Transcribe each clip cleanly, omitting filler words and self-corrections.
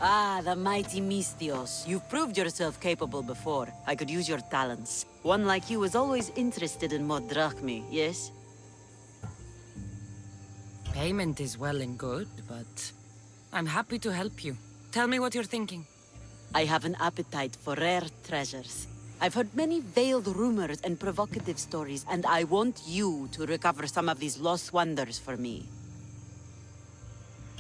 Ah, the mighty Misthios. You've proved yourself capable before. I could use your talents. One like you is always interested in more drachmi, yes? Payment is well and good, but I'm happy to help you. Tell me what you're thinking. I have an appetite for rare treasures. I've heard many veiled rumors and provocative stories, and I want you to recover some of these lost wonders for me.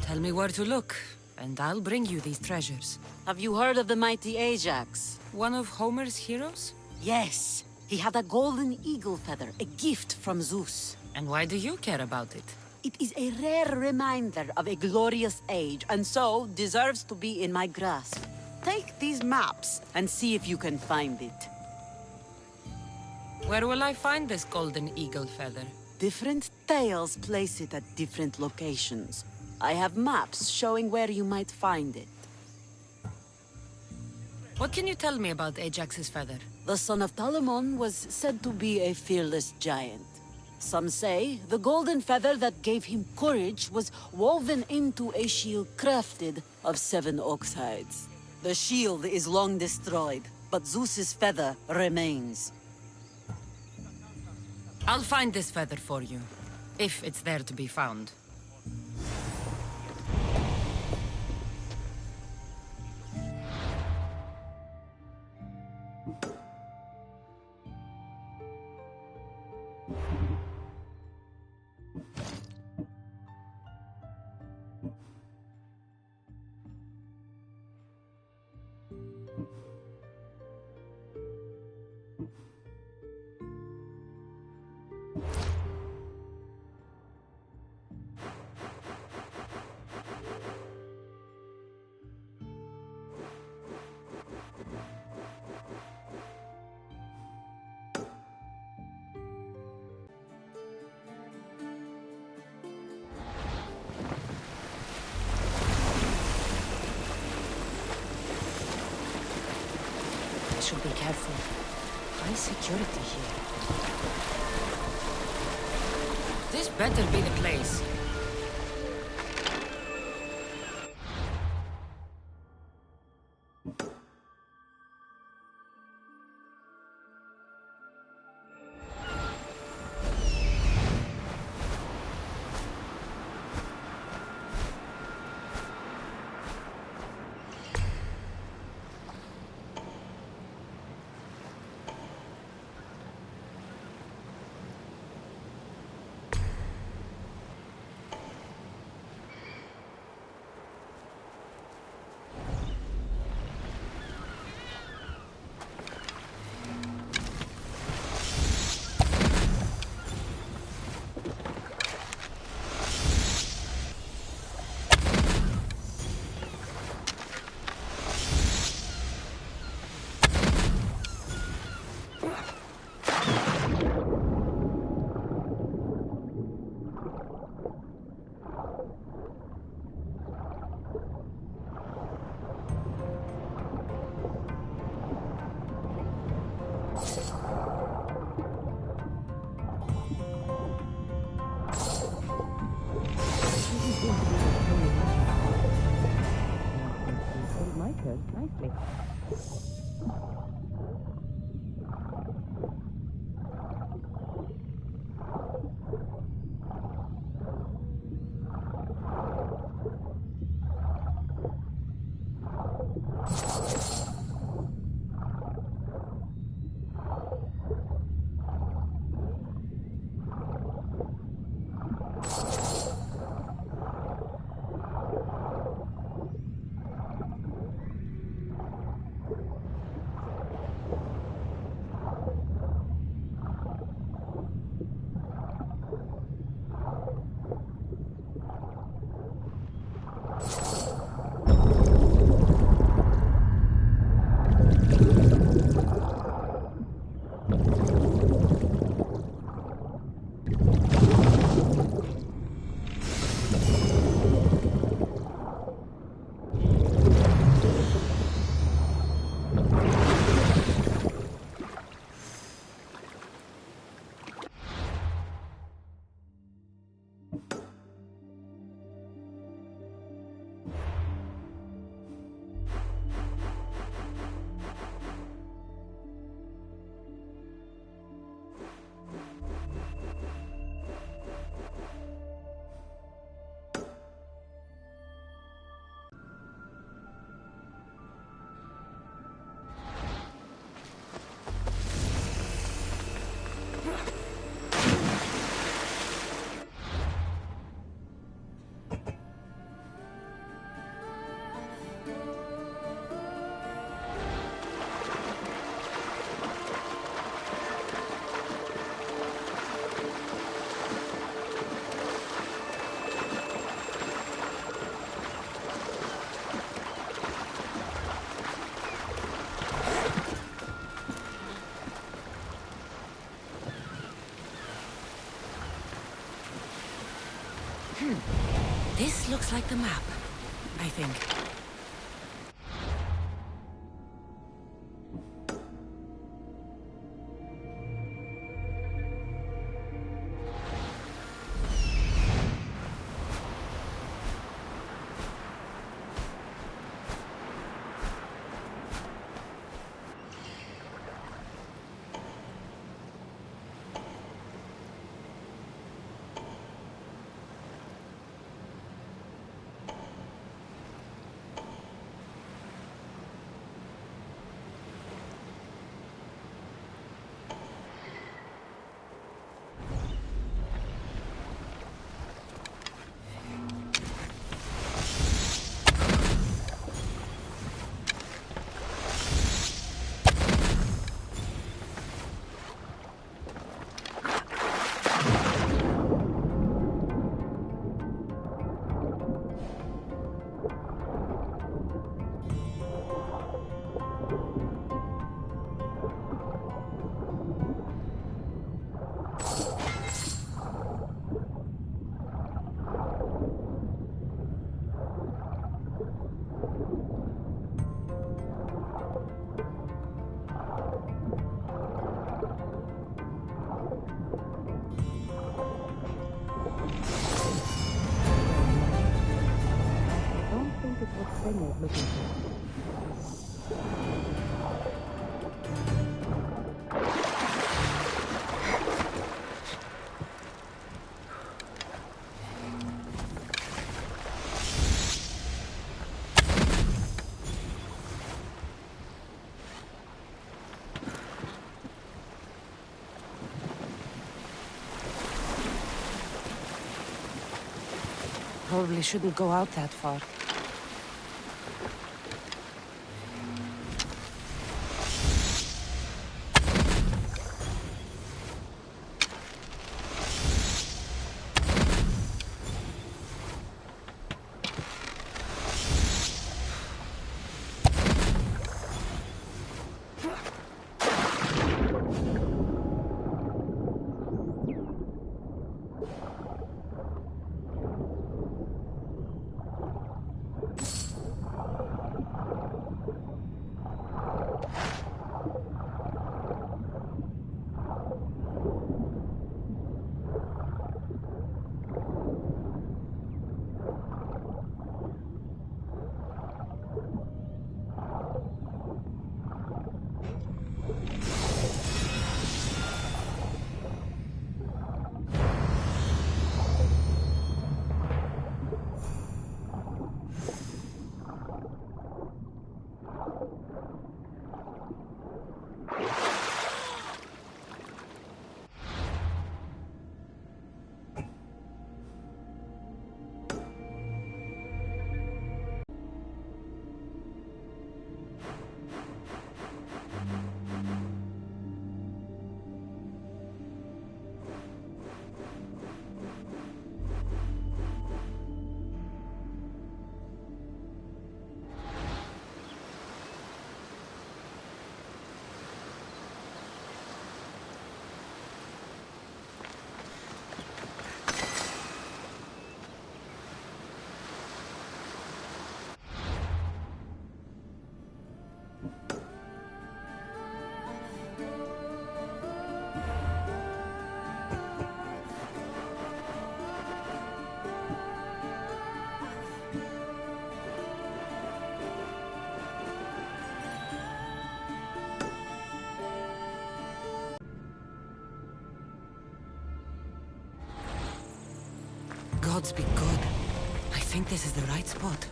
Tell me where to look, and I'll bring you these treasures. Have you heard of the mighty Ajax? One of Homer's heroes? Yes. He had a golden eagle feather, a gift from Zeus. And why do you care about it? It is a rare reminder of a glorious age, and so deserves to be in my grasp. Take these maps and see if you can find it. Where will I find this golden eagle feather? Different tales place it at different locations. I have maps showing where you might find it. What can you tell me about Ajax's feather? The son of Telamon was said to be a fearless giant. Some say the golden feather that gave him courage was woven into a shield crafted of 7 ox hides. The shield is long destroyed, but Zeus's feather remains. I'll find this feather for you, if it's there to be found. I should be careful. High security here. This better be the place. Nicely. This looks like the map, I think. Xenia is looking for. Probably shouldn't go out that far. Gods be good. I think this is the right spot.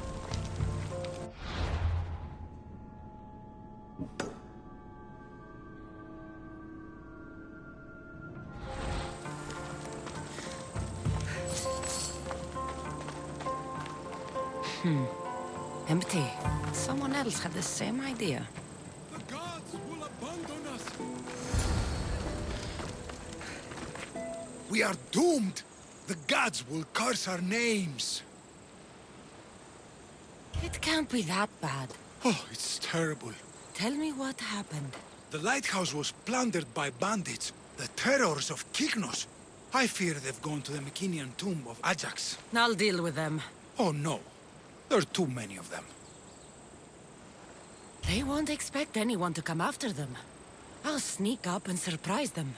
Empty. Someone else had the same idea. The gods will abandon us! We are doomed! The gods will curse our names! It can't be that bad. Oh, it's terrible. Tell me what happened. The lighthouse was plundered by bandits, the terrors of Kyknos. I fear they've gone to the Mycenaean tomb of Ajax. I'll deal with them. Oh no, there are too many of them. They won't expect anyone to come after them. I'll sneak up and surprise them.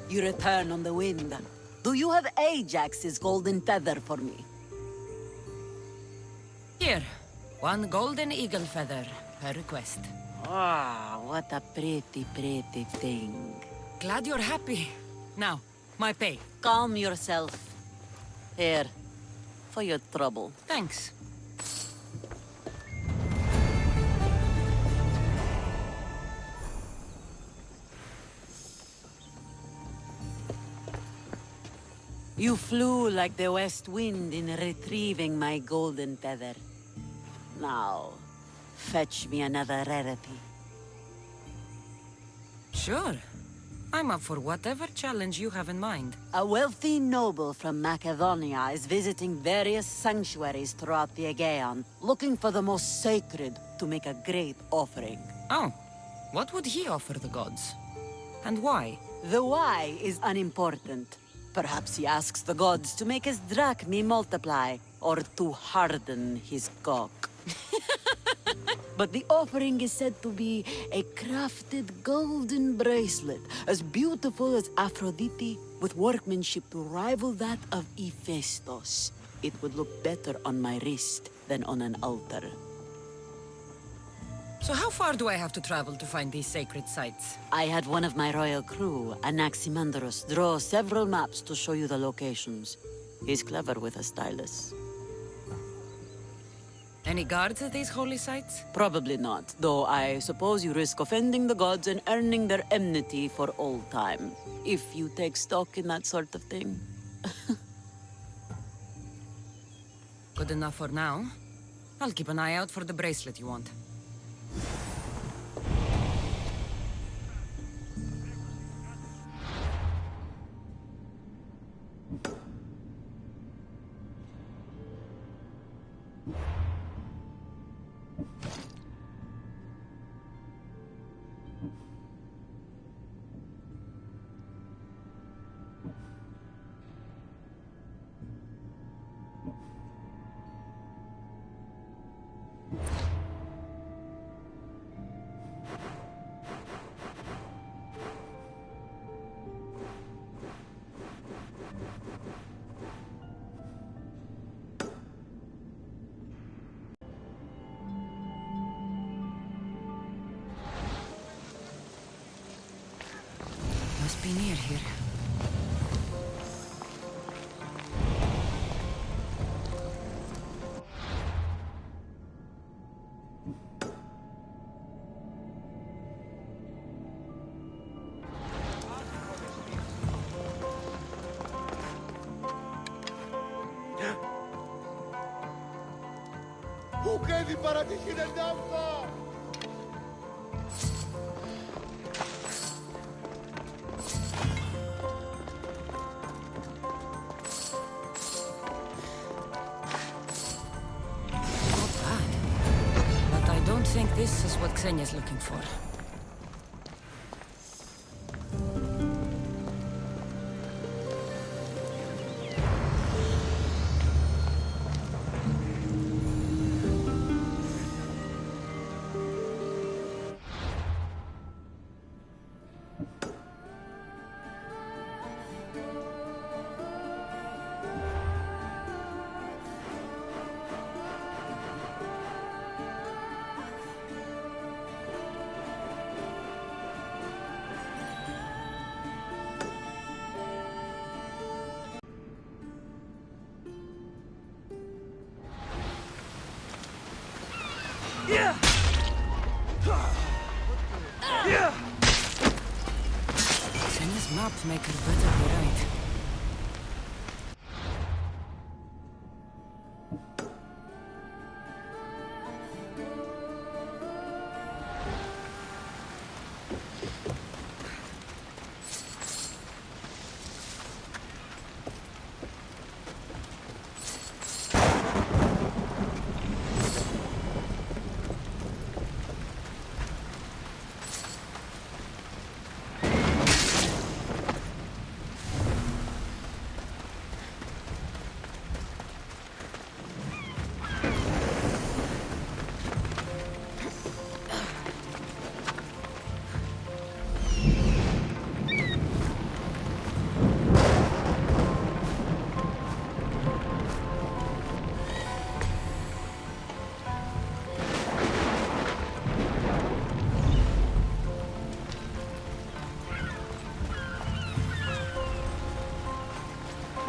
You return on the wind. Do you have Ajax's golden feather for me? Here, one golden eagle feather, per request. Ah, what a pretty, pretty thing. Glad you're happy. Now, my pay. Calm yourself. Here, for your trouble. Thanks. You flew like the west wind in retrieving my golden feather. Now, fetch me another rarity. Sure. I'm up for whatever challenge you have in mind. A wealthy noble from Macedonia is visiting various sanctuaries throughout the Aegean, looking for the most sacred to make a great offering. Oh, what would he offer the gods? And why? The why is unimportant. Perhaps he asks the gods to make his drachmi multiply, or to harden his cock. But the offering is said to be a crafted golden bracelet, as beautiful as Aphrodite, with workmanship to rival that of Aigisthos. It would look better on my wrist than on an altar. So how far do I have to travel to find these sacred sites? I had one of my royal crew, Anaximandros, draw several maps to show you the locations. He's clever with a stylus. Any guards at these holy sites? Probably not, though I suppose you risk offending the gods and earning their enmity for all time. If you take stock in that sort of thing. Good enough for now. I'll keep an eye out for the bracelet you want. Must be near here. Not bad. But I don't think this is what Xenia's looking for. Xenia's maps make her better be right.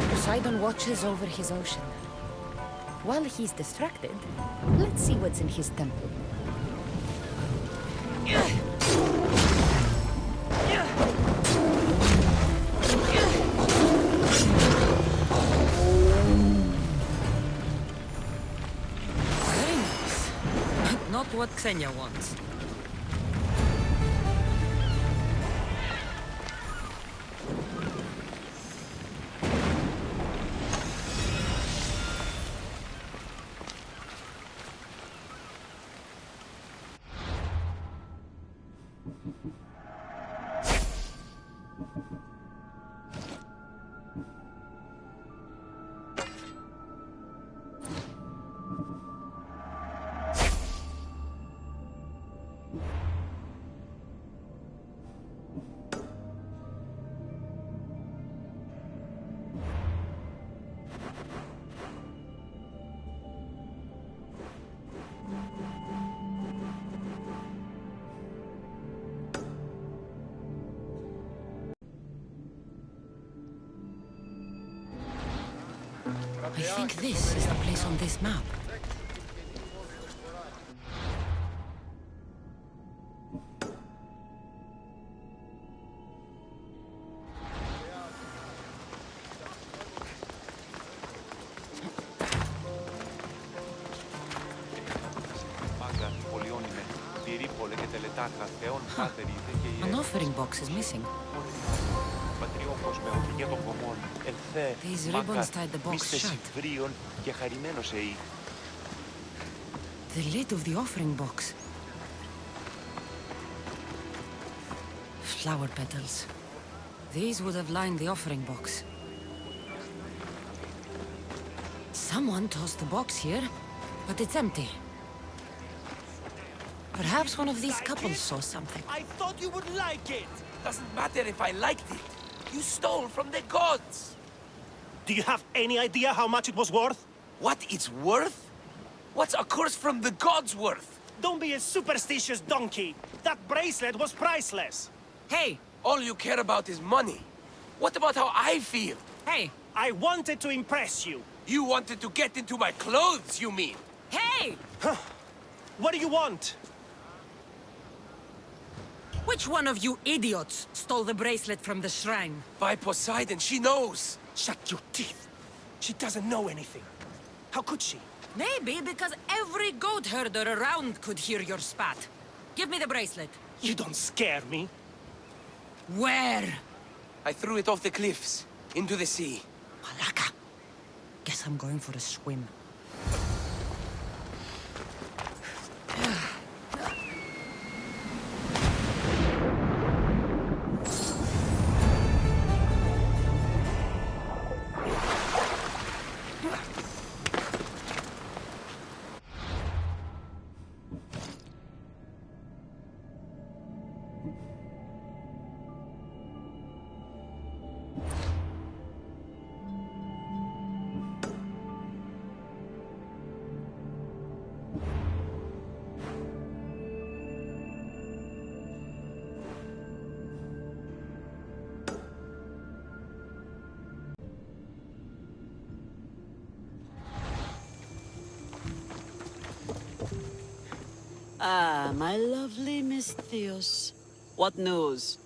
Poseidon watches over his ocean. While he's distracted, let's see what's in his temple. Very nice. But not what Xenia wants. I think this is the place on this map. An offering box is missing. These ribbons tied the box shut. The lid of the offering box. Flower petals. These would have lined the offering box. Someone tossed the box here, but it's empty. Perhaps one of these couples saw something. I thought you would like it! Doesn't matter if I liked it. You stole from the gods! Do you have any idea how much it was worth? What it's worth? What's a curse from the gods worth? Don't be a superstitious donkey. That bracelet was priceless. Hey! All you care about is money. What about how I feel? Hey! I wanted to impress you. You wanted to get into my clothes, you mean? Hey! What do you want? Which one of you idiots stole the bracelet from the shrine? By Poseidon, she knows! Shut your teeth. She doesn't know anything. How could she? Maybe because every goat herder around could hear your spat. Give me the bracelet. You don't scare me. Where? I threw it off the cliffs, into the sea. Malaka. Guess I'm going for a swim. Ah, my lovely Miss Theos. What news?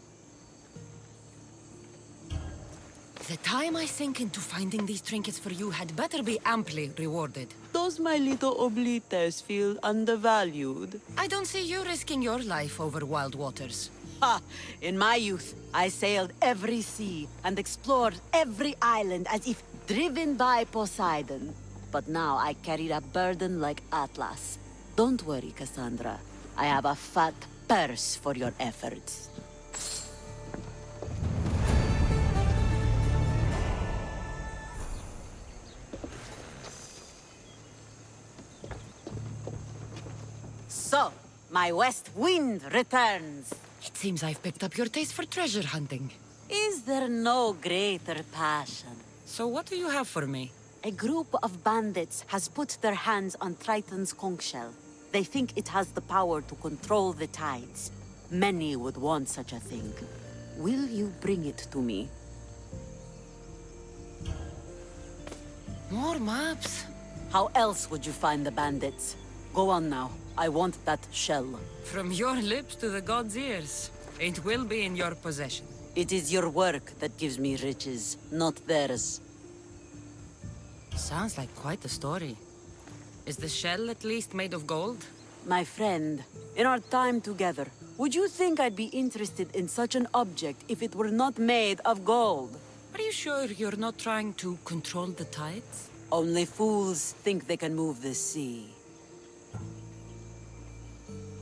The time I sink into finding these trinkets for you had better be amply rewarded. Does my little oblites feel undervalued? I don't see you risking your life over wild waters. Ha! In my youth, I sailed every sea and explored every island as if driven by Poseidon. But now I carry a burden like Atlas. Don't worry, Cassandra. I have a fat purse for your efforts. So, my west wind returns. It seems I've picked up your taste for treasure hunting. Is there no greater passion? So what do you have for me? A group of bandits has put their hands on Triton's conch shell. They think it has the power to control the tides. Many would want such a thing. Will you bring it to me? More maps? How else would you find the bandits? Go on now. I want that shell. From your lips to the god's ears. It will be in your possession. It is your work that gives me riches, not theirs. Sounds like quite a story. Is the shell at least made of gold? My friend, in our time together, would you think I'd be interested in such an object if it were not made of gold? Are you sure you're not trying to control the tides? Only fools think they can move the sea.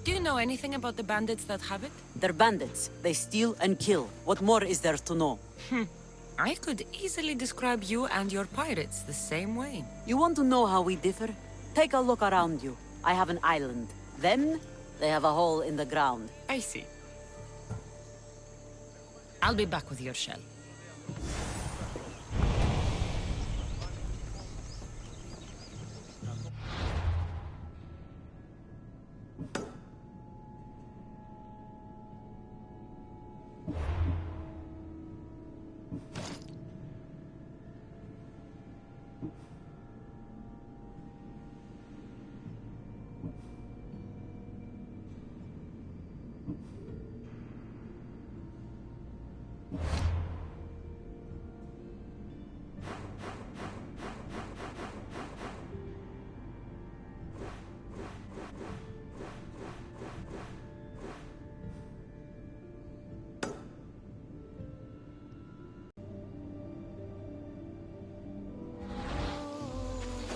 Do you know anything about the bandits that have it? They're bandits. They steal and kill. What more is there to know? I could easily describe you and your pirates the same way. You want to know how we differ? Take a look around you. I have an island. Then, they have a hole in the ground. I see. I'll be back with your shell.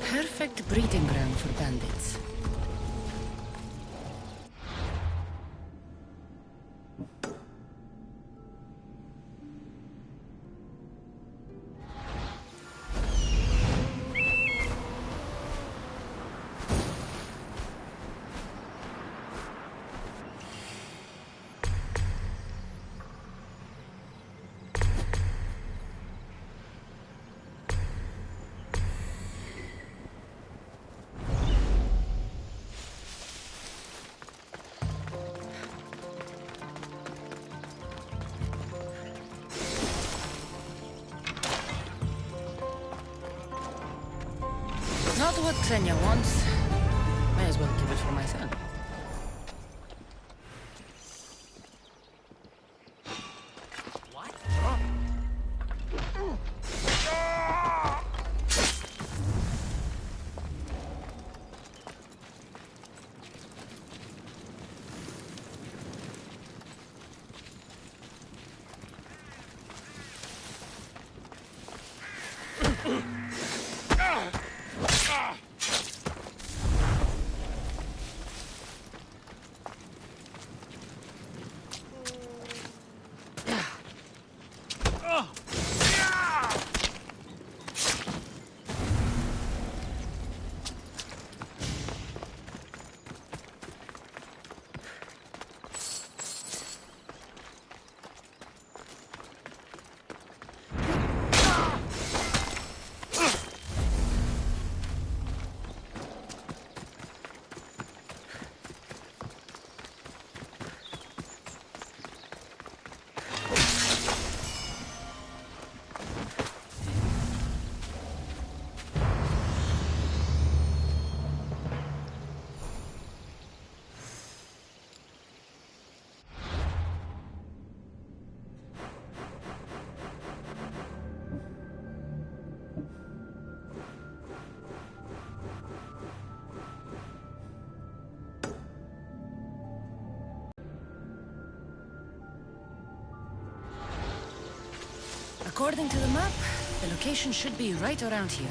Perfect breeding ground for bandits. Not what Xenia wants. May as well keep it for myself. According to the map, the location should be right around here.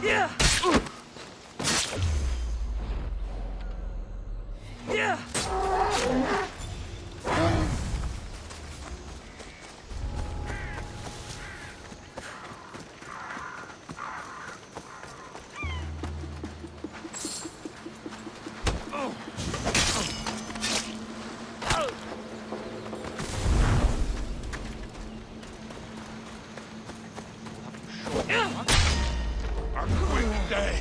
Yeah! Yeah! A quick day.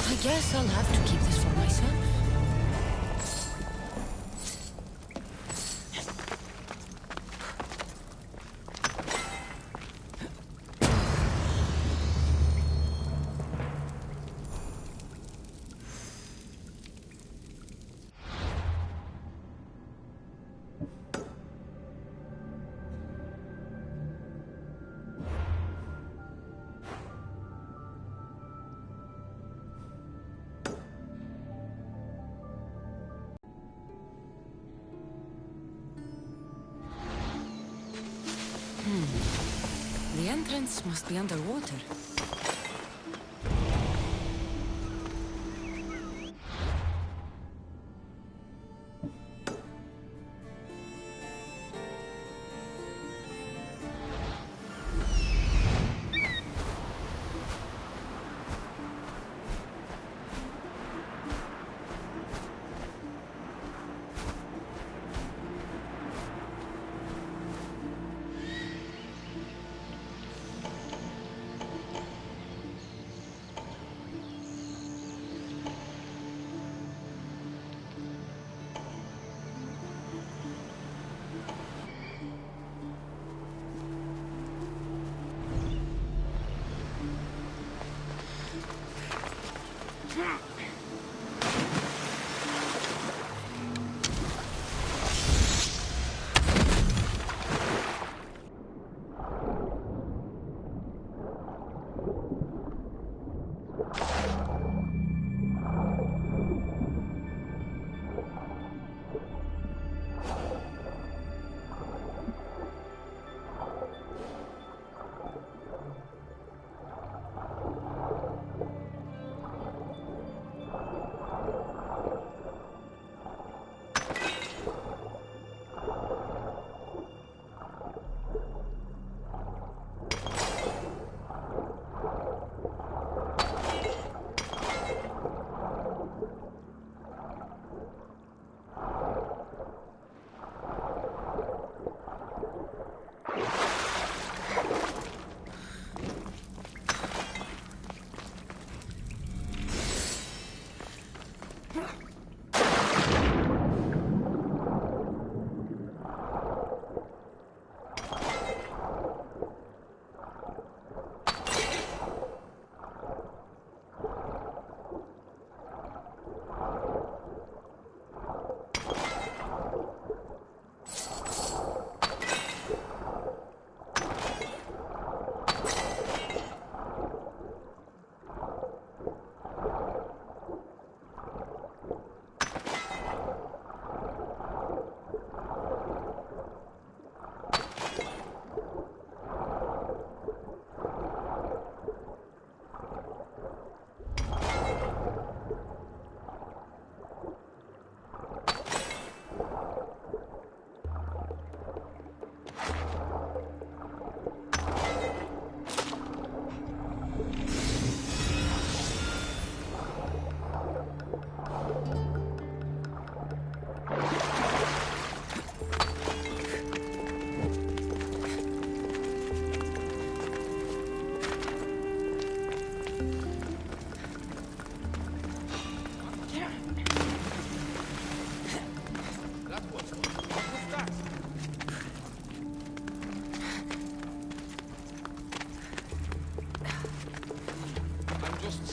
I guess I'll have to keep this for myself. The entrance must be underwater.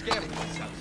scaring myself.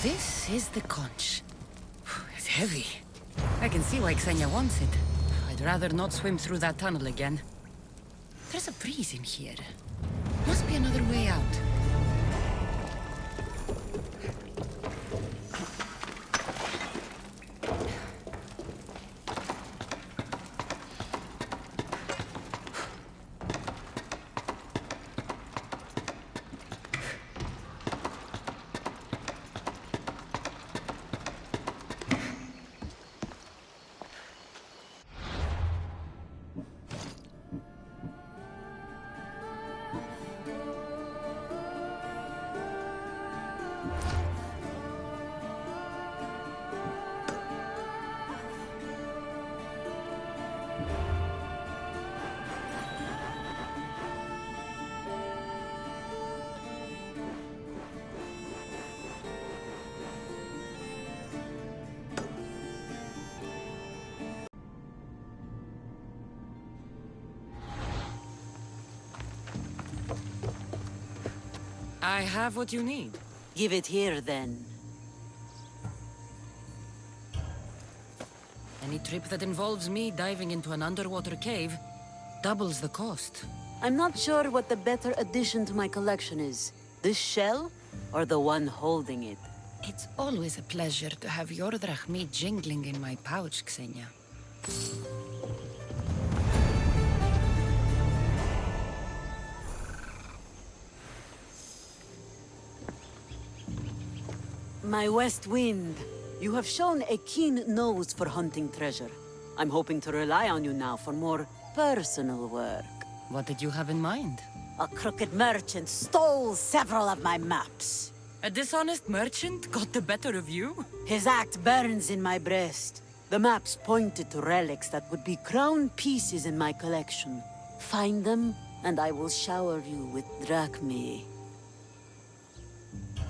This is the conch. It's heavy. I can see why Xenia wants it. I'd rather not swim through that tunnel again. There's a breeze in here. Must be another way out. I have what you need. Give it here, then. Any trip that involves me diving into an underwater cave doubles the cost. I'm not sure what the better addition to my collection is. This shell, or the one holding it? It's always a pleasure to have your drachmi jingling in my pouch, Xenia. My West Wind, you have shown a keen nose for hunting treasure. I'm hoping to rely on you now for more personal work. What did you have in mind? A crooked merchant stole several of my maps. A dishonest merchant got the better of you? His act burns in my breast. The maps pointed to relics that would be crown pieces in my collection. Find them, and I will shower you with drachmi.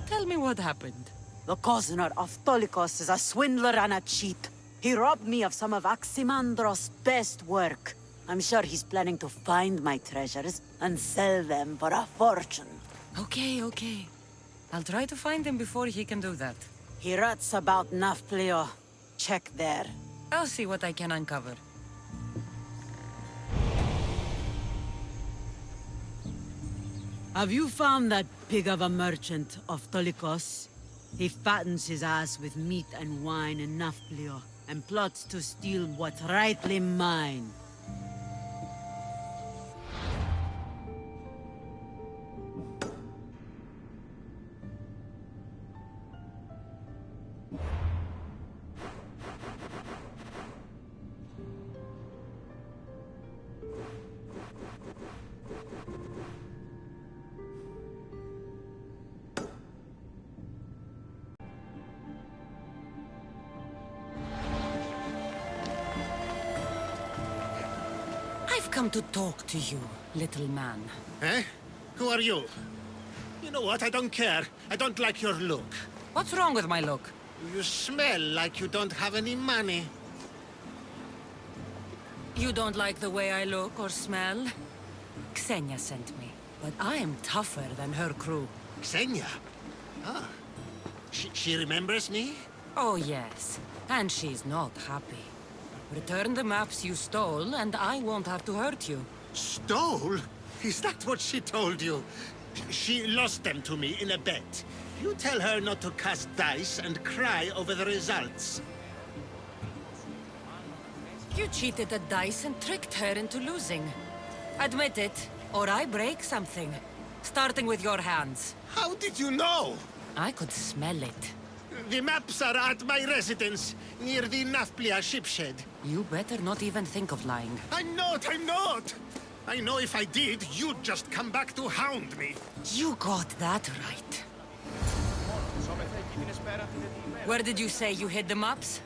Tell me what happened. The cozener of Tolikos is a swindler and a cheat. He robbed me of some of Aximandros' best work. I'm sure he's planning to find my treasures and sell them for a fortune. Okay. I'll try to find him before he can do that. He rots about Nauplia. Check there. I'll see what I can uncover. Have you found that pig of a merchant of Tolikos? He fattens his ass with meat and wine in Nauplia, and plots to steal what's rightly mine. I've come to talk to you, little man. Eh? Who are you? You know what? I don't care. I don't like your look. What's wrong with my look? You smell like you don't have any money. You don't like the way I look or smell? Xenia sent me, but I am tougher than her crew. Xenia? Ah. She remembers me? Oh yes, and she's not happy. Return the maps you stole, and I won't have to hurt you. Stole? Is that what she told you? She lost them to me in a bet. You tell her not to cast dice and cry over the results. You cheated at dice and tricked her into losing. Admit it, or I break something. Starting with your hands. How did you know? I could smell it. The maps are at my residence, near the Nauplia Shipshed. You better not even think of lying. I'm not! I know if I did, you'd just come back to hound me. You got that right. Where did you say you hid the maps?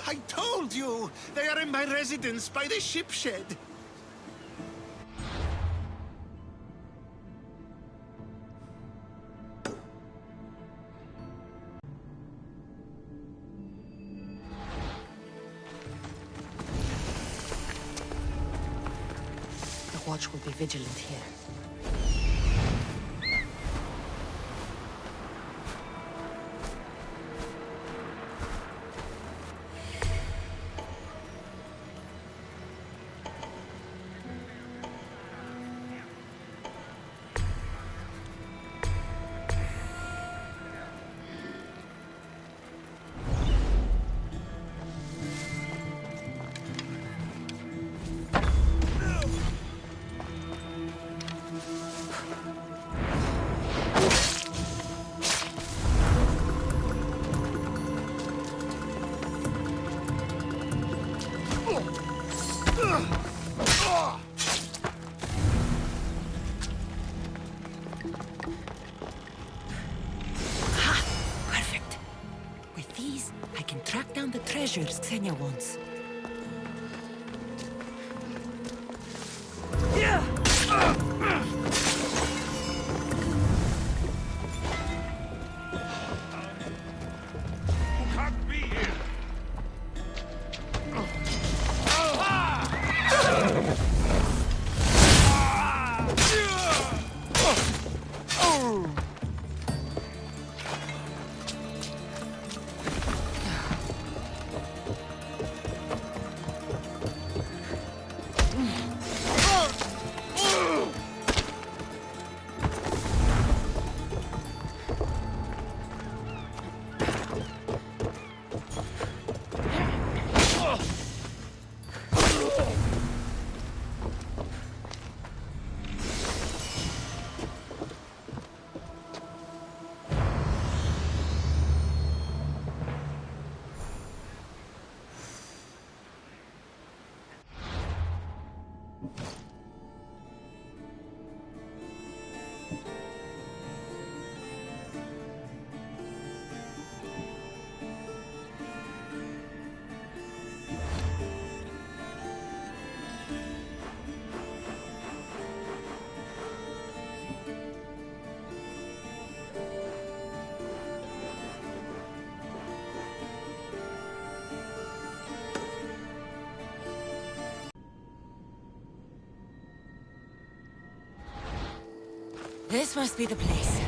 I told you! They are in my residence by the Shipshed. The watch will be vigilant here. Perfect. With these, I can track down the treasures Xenia wants. Who can't be here? This must be the place.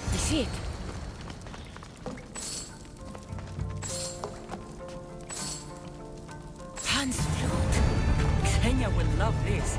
I see it. Pan's flute. Xenia will love this.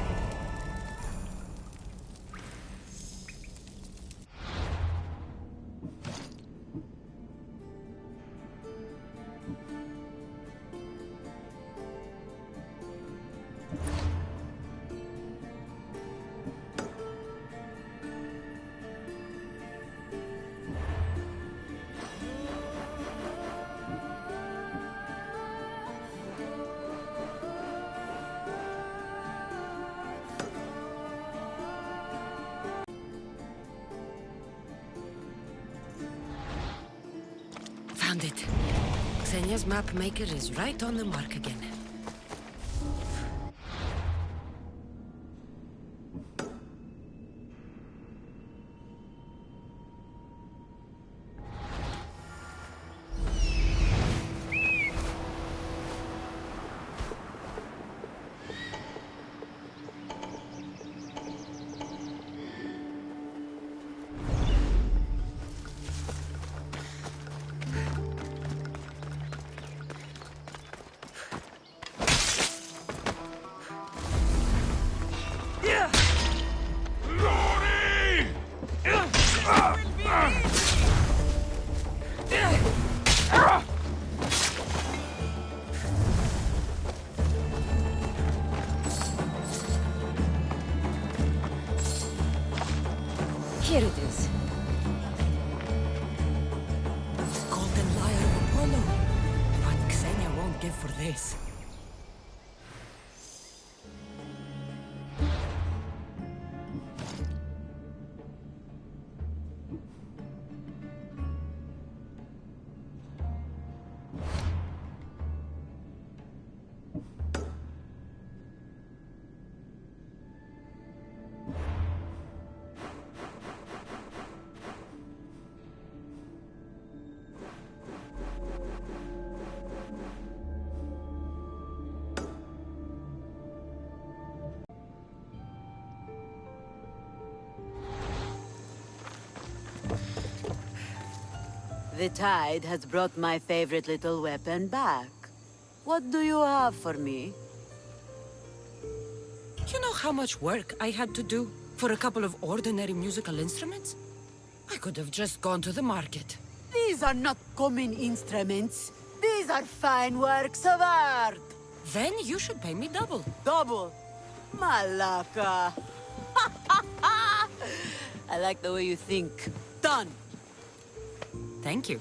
Found it. Xenia's map maker is right on the mark again. Here it is. Golden Lyre of Apollo. What Xenia won't give for this. The tide has brought my favorite little weapon back. What do you have for me? You know how much work I had to do for a couple of ordinary musical instruments? I could have just gone to the market. These are not common instruments. These are fine works of art. Then you should pay me double. Double. Malaka. I like the way you think. Done. Thank you.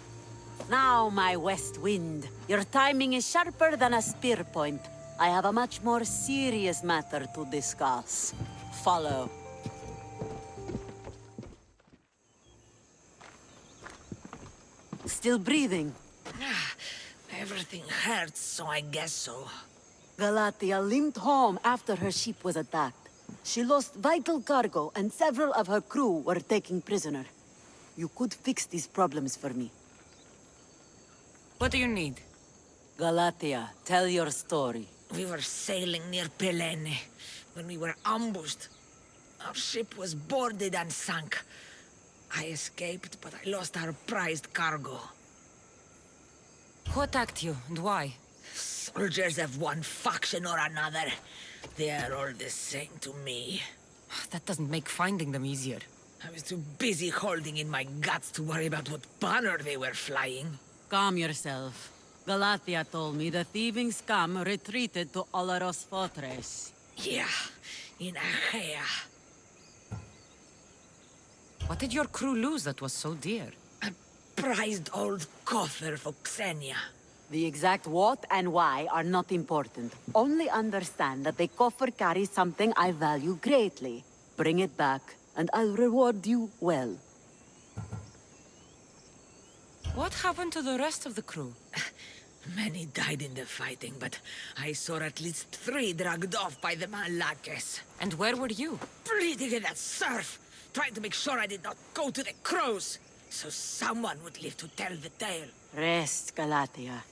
Now, my west wind. Your timing is sharper than a spear point. I have a much more serious matter to discuss. Follow. Still breathing? Everything hurts, so I guess so. Galatea limped home after her ship was attacked. She lost vital cargo, and several of her crew were taken prisoner. You could fix these problems for me. What do you need? Galatea, tell your story. We were sailing near Pelene when we were ambushed. Our ship was boarded and sunk. I escaped, but I lost our prized cargo. Who attacked you, and why? Soldiers of one faction or another. They are all the same to me. That doesn't make finding them easier. I was too busy holding in my guts to worry about what banner they were flying. Calm yourself. Galatia told me the thieving scum retreated to Olaros Fortress. Yeah, in Achaea. What did your crew lose that was so dear? A prized old coffer for Xenia. The exact what and why are not important. Only understand that the coffer carries something I value greatly. Bring it back, and I'll reward you well. What happened to the rest of the crew? Many died in the fighting, but I saw at least 3 dragged off by the Malaches. And where were you? Bleeding in that surf, trying to make sure I did not go to the crows, so someone would live to tell the tale. Rest, Galatia.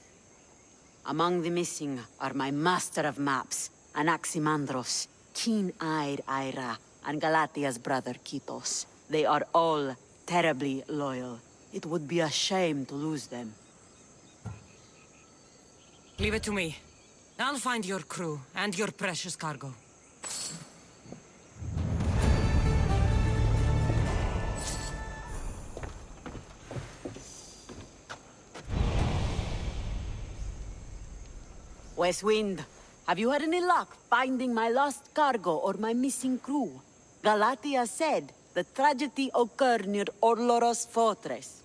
Among the missing are my master of maps, Anaximandros, keen-eyed Ira, and Galatia's brother Kitos. They are all terribly loyal. It would be a shame to lose them. Leave it to me. I'll find your crew and your precious cargo. West Wind, have you had any luck finding my lost cargo or my missing crew? Galatia said the tragedy occurred near Orloros Fortress.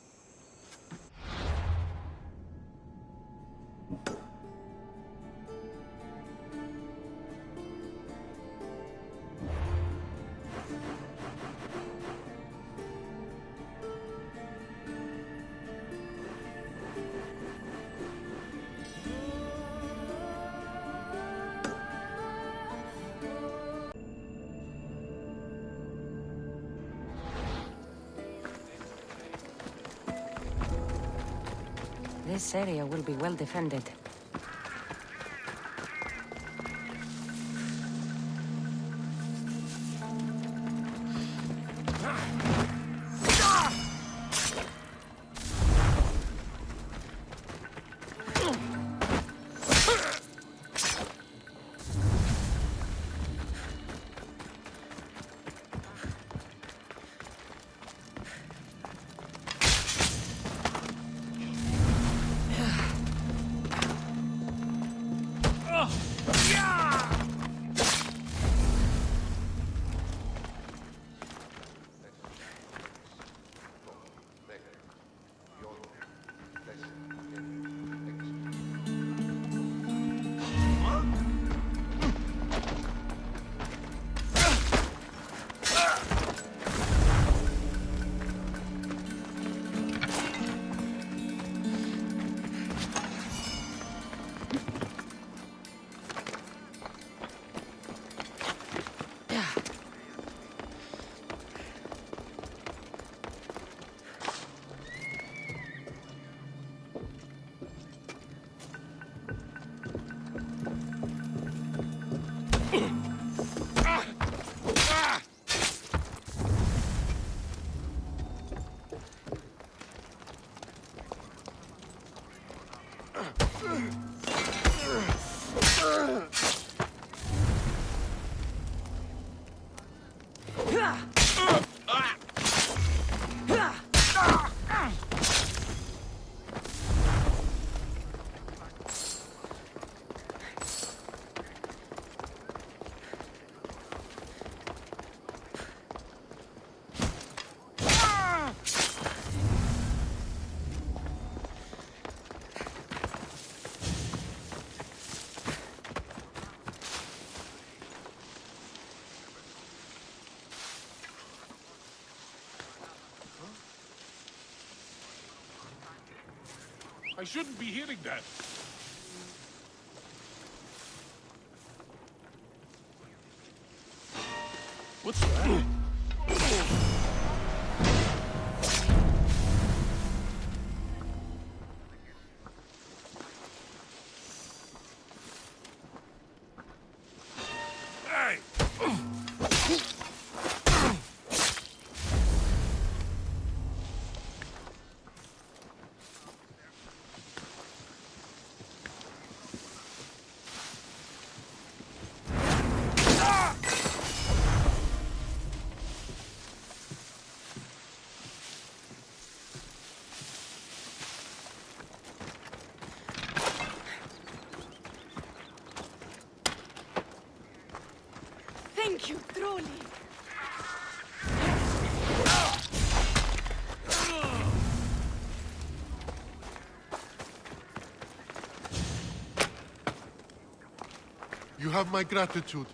This area will be well defended. I shouldn't be hearing that. What's that? Thank you, truly. You have my gratitude.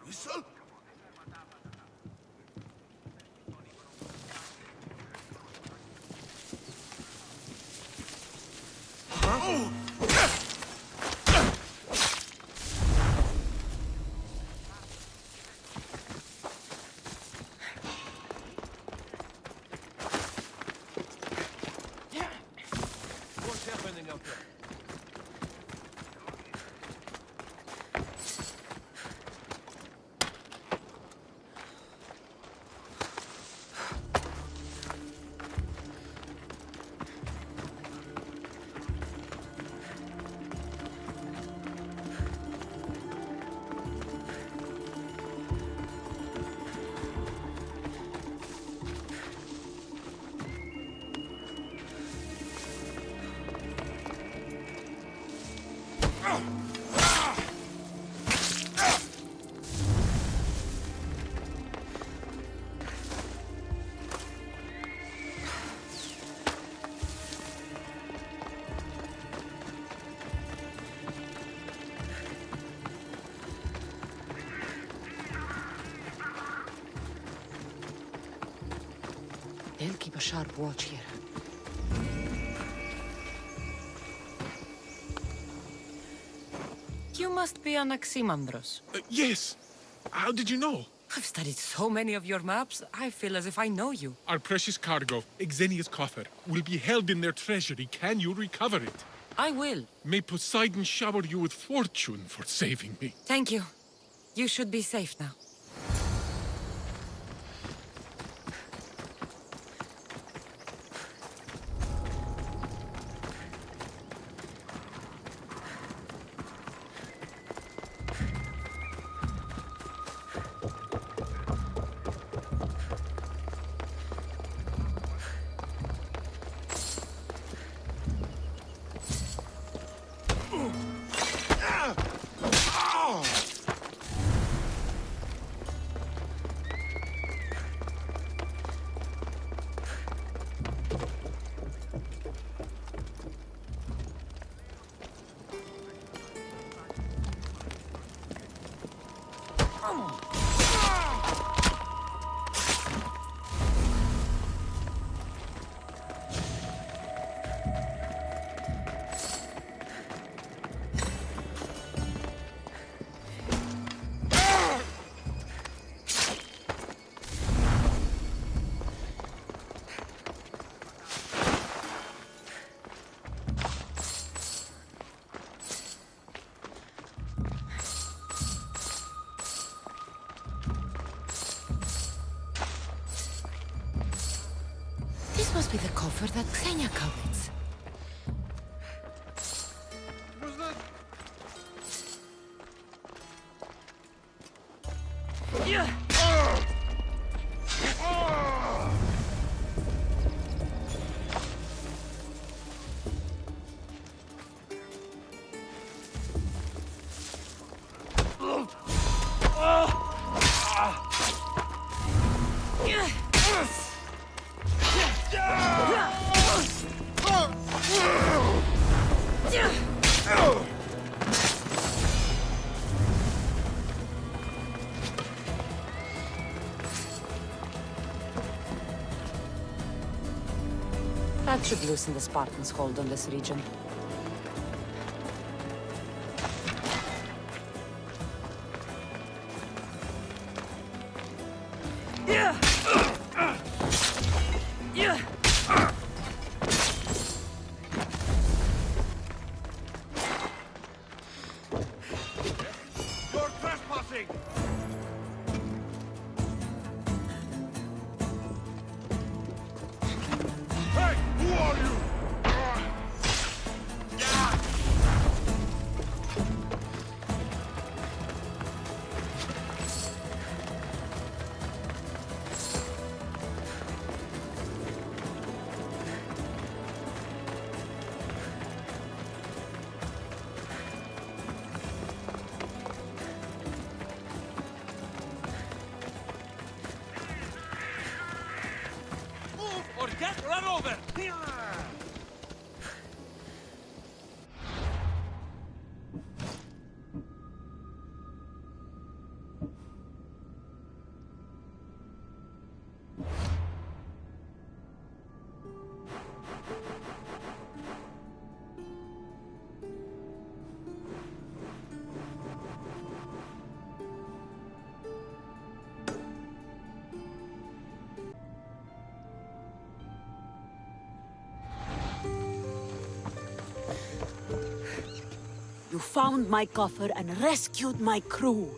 Whistle? What's happening out there? They'll keep a sharp watch here. You must be Anaximandros. Yes. How did you know? I've studied so many of your maps, I feel as if I know you. Our precious cargo, Xenia's coffer, will be held in their treasury. Can you recover it? I will. May Poseidon shower you with fortune for saving me. Thank you. You should be safe now. This must be the coffer that Xenia covets. That should loosen the Spartans' hold on this region. You found my coffer and rescued my crew.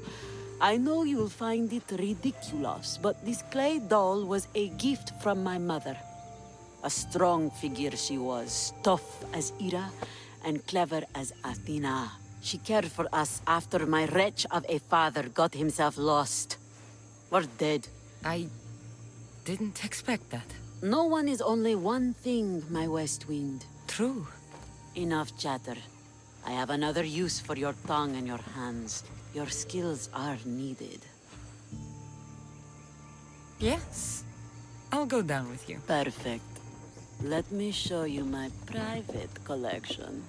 I know you'll find it ridiculous, but this clay doll was a gift from my mother. A strong figure she was, tough as Ira and clever as Athena. She cared for us after my wretch of a father got himself lost. Or dead. I didn't expect that. No one is only one thing, my West Wind. True. Enough chatter. I have another use for your tongue and your hands. Your skills are needed. Yes. I'll go down with you. Perfect. Let me show you my private collection.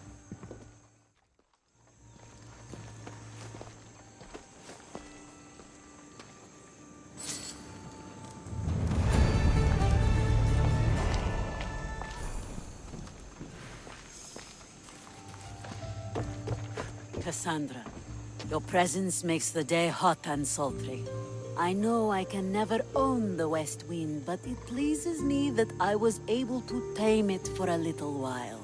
Cassandra, your presence makes the day hot and sultry. I know I can never own the West Wind, but it pleases me that I was able to tame it for a little while.